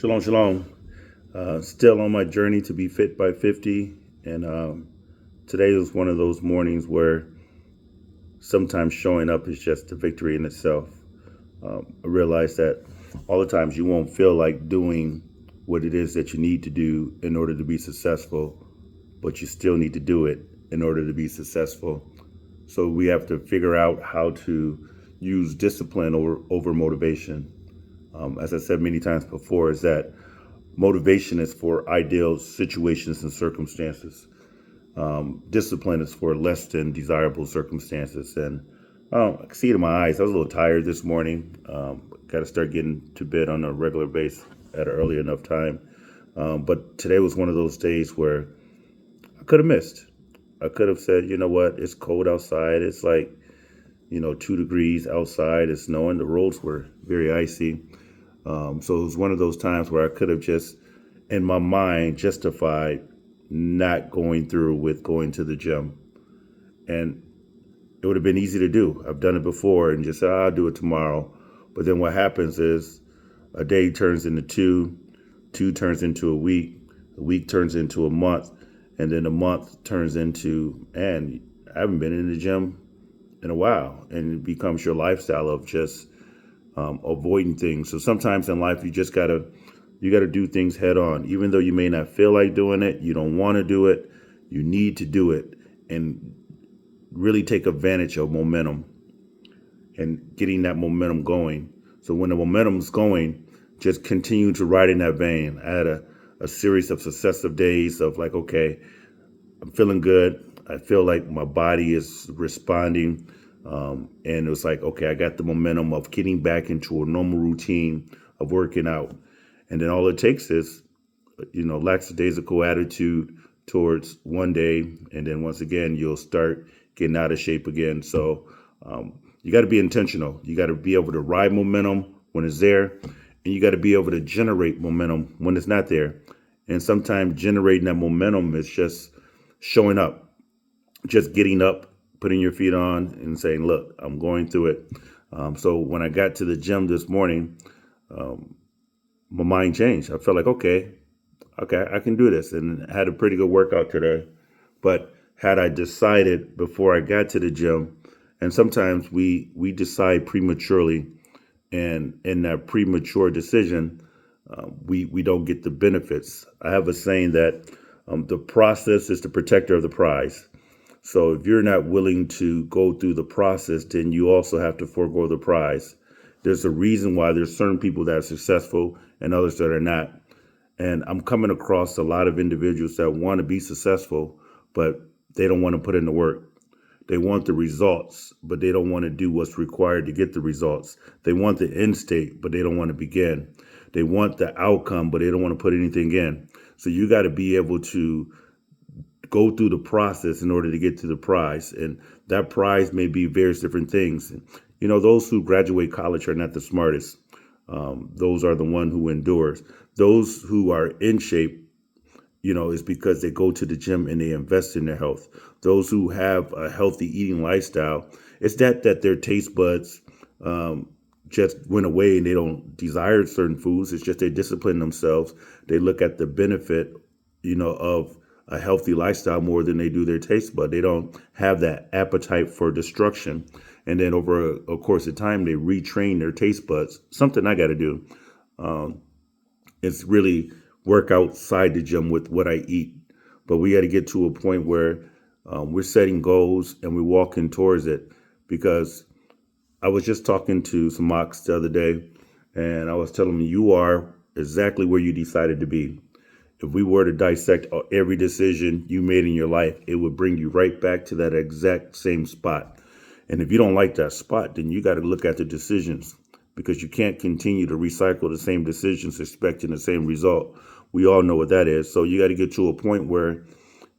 Shalom, shalom. Still on my journey to be fit by 50. And today was one of those mornings where sometimes showing up is just a victory in itself. I realize that all the times you won't feel like doing what it is that you need to do in order to be successful, but you still need to do it in order to be successful. So we have to figure out how to use discipline over motivation. As I said many times before, is that motivation is for ideal situations and circumstances. Discipline is for less than desirable circumstances. And I can see it in my eyes. I was a little tired this morning. Got to start getting to bed on a regular basis at an early enough time. But today was one of those days where I could have missed. I could have said, you know what, it's cold outside. It's like, 2 degrees outside. It's snowing. The roads were very icy. So it was one of those times where I could have just, in my mind, justified not going through with going to the gym. And it would have been easy to do. I've done it before and just said, I'll do it tomorrow. But then what happens is a day turns into two turns into a week turns into a month, and then a month turns into, and I haven't been in the gym in a while. And it becomes your lifestyle of just avoiding things. So sometimes in life, you gotta do things head on. Even though you may not feel like doing it, you don't want to do it, you need to do it and really take advantage of momentum and getting that momentum going. So when the momentum's going, just continue to ride in that vein. I had a series of successive days of like, okay, I'm feeling good. I feel like my body is responding. And it was like, okay, I got the momentum of getting back into a normal routine of working out. And then all it takes is, lackadaisical attitude towards one day. And then once again, you'll start getting out of shape again. So you got to be intentional. You got to be able to ride momentum when it's there. And you got to be able to generate momentum when it's not there. And sometimes generating that momentum is just showing up, just getting up, putting your feet on and saying, look, I'm going through it. So when I got to the gym this morning, my mind changed. I felt like, okay, I can do this. And I had a pretty good workout today. But had I decided before I got to the gym, and sometimes we decide prematurely, and in that premature decision, we don't get the benefits. I have a saying that the process is the protector of the prize. So if you're not willing to go through the process, then you also have to forego the prize. There's a reason why there's certain people that are successful and others that are not. And I'm coming across a lot of individuals that want to be successful, but they don't want to put in the work. They want the results, but they don't want to do what's required to get the results. They want the end state, but they don't want to begin. They want the outcome, but they don't want to put anything in. So you got to be able to go through the process in order to get to the prize. And that prize may be various different things. Those who graduate college are not the smartest. Those are the one who endures. Those who are in shape, is because they go to the gym and they invest in their health. Those who have a healthy eating lifestyle, it's that their taste buds just went away and they don't desire certain foods. It's just they discipline themselves. They look at the benefit, of a healthy lifestyle more than they do their taste bud. They don't have that appetite for destruction. And then over a course of time, they retrain their taste buds. Something I got to do. It's really work outside the gym with what I eat. But we got to get to a point where we're setting goals and we're walking towards it. Because I was just talking to some mocks the other day, and I was telling them, you are exactly where you decided to be. If we were to dissect every decision you made in your life, it would bring you right back to that exact same spot. And if you don't like that spot, then you got to look at the decisions, because you can't continue to recycle the same decisions expecting the same result. We all know what that is. So you got to get to a point where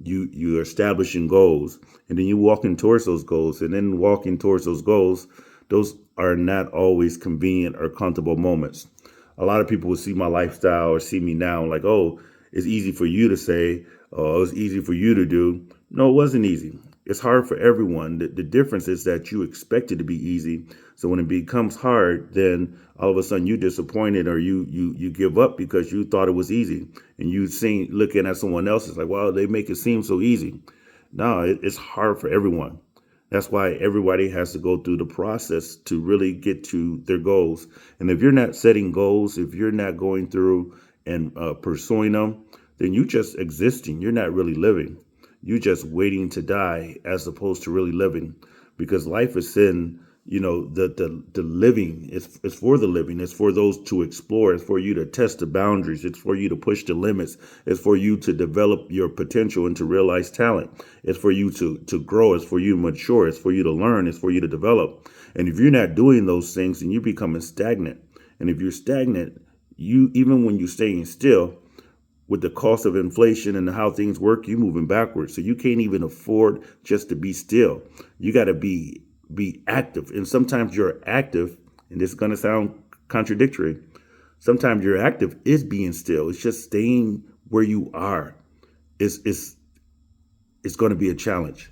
you're establishing goals, and then you're walking towards those goals, and then walking towards those goals. Those are not always convenient or comfortable moments. A lot of people will see my lifestyle or see me now like, oh, it's easy for you to say, oh, it's easy for you to do. No, it wasn't easy. it's hard for everyone. The difference is that you expect it to be easy. So when it becomes hard, then all of a sudden you're disappointed, or you give up because you thought it was easy, and you seen looking at someone else, it's like, wow, they make it seem so easy. No, it's hard for everyone. That's why everybody has to go through the process to really get to their goals. And if you're not setting goals, if you're not going through and pursuing them, then you just existing. You're not really living. You're just waiting to die as opposed to really living, because life is in, the living. It's for the living. It's for those to explore. It's for you to test the boundaries. It's for you to push the limits. It's for you to develop your potential and to realize talent. It's for you to grow. It's for you to mature. It's for you to learn. It's for you to develop. And if you're not doing those things, then you're becoming stagnant. And if you're stagnant, you, even when you're staying still, with the cost of inflation and how things work, you moving backwards. So you can't even afford just to be still. You got to be active. And sometimes you're active, and this is going to sound contradictory. Sometimes you're active is being still. It's just staying where you are. It's going to be a challenge.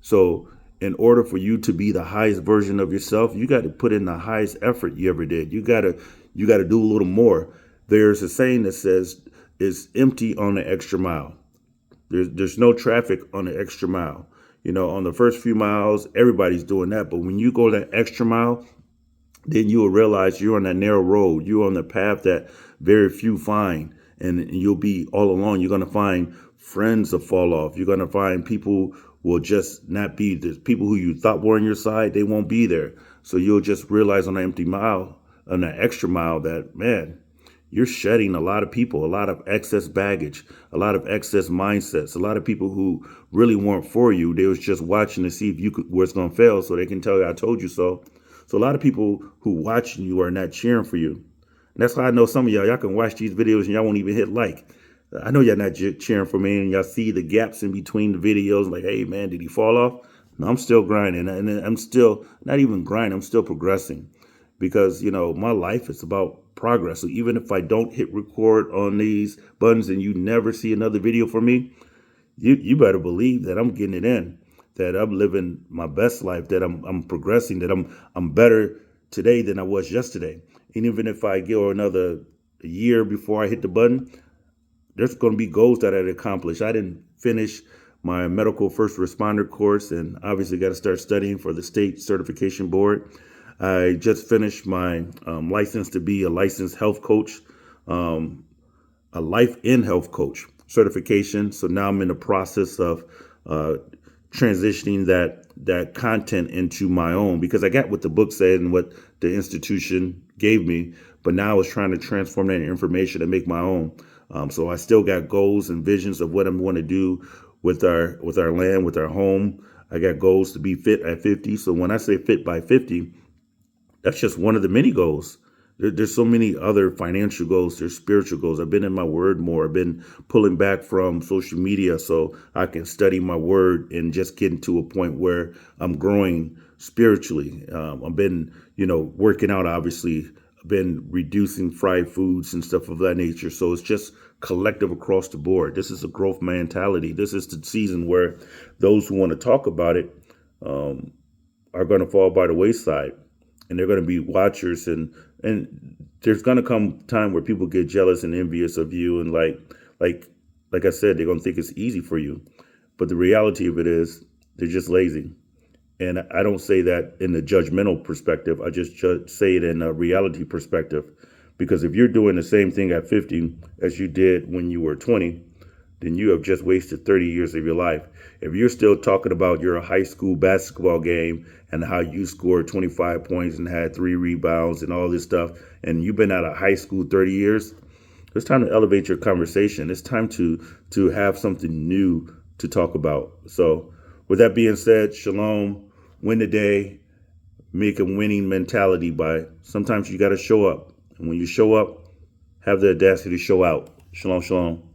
So in order for you to be the highest version of yourself, you got to put in the highest effort you ever did. You got to do a little more. There's a saying that says, it's empty on the extra mile. There's no traffic on the extra mile. On the first few miles, everybody's doing that. But when you go that extra mile, then you will realize you're on that narrow road. You're on the path that very few find. And you'll be all alone. You're going to find friends that fall off. You're going to find people will just not be there. People who you thought were on your side, they won't be there. So you'll just realize on the empty mile, on that extra mile, that, man, you're shedding a lot of people, a lot of excess baggage, a lot of excess mindsets, a lot of people who really weren't for you. They was just watching to see if you could, where it's going to fail, so they can tell you, I told you so. So a lot of people who watching you are not cheering for you. And that's why I know some of y'all can watch these videos and y'all won't even hit like. I know y'all not cheering for me, and y'all see the gaps in between the videos, like, hey man, did he fall off? No, I'm still grinding, and I'm still not even grinding. I'm still progressing, because my life is about progress. So even if I don't hit record on these buttons and you never see another video from me, you better believe that I'm getting it in, that I'm living my best life, that I'm progressing, that I'm better today than I was yesterday. And even if I go another year before I hit the button, there's going to be goals that I'd accomplish. I didn't finish my medical first responder course, and obviously got to start studying for the state certification board. I just finished my license to be a licensed health coach, a life and health coach certification. So now I'm in the process of transitioning that content into my own, because I got what the book said and what the institution gave me, but now I was trying to transform that information and make my own. So I still got goals and visions of what I'm going to do with our land, with our home. I got goals to be fit at 50. So when I say fit by 50, that's just one of the many goals. There's so many other financial goals. There's spiritual goals. I've been in my word more. I've been pulling back from social media so I can study my word and just getting to a point where I'm growing spiritually. I've been, working out, obviously. I've been reducing fried foods and stuff of that nature. So it's just collective across the board. This is a growth mentality. This is the season where those who want to talk about it are going to fall by the wayside. And they're going to be watchers, and there's going to come time where people get jealous and envious of you, and like I said, they're going to think it's easy for you, but the reality of it is they're just lazy. And I don't say that in a judgmental perspective. I just say it in a reality perspective, because if you're doing the same thing at 50 as you did when you were 20, then you have just wasted 30 years of your life. If you're still talking about your high school basketball game and how you scored 25 points and had 3 rebounds and all this stuff, and you've been out of high school 30 years, it's time to elevate your conversation. It's time to have something new to talk about. So with that being said, shalom, win the day, make a winning mentality by sometimes you got to show up. And when you show up, have the audacity to show out. Shalom, shalom.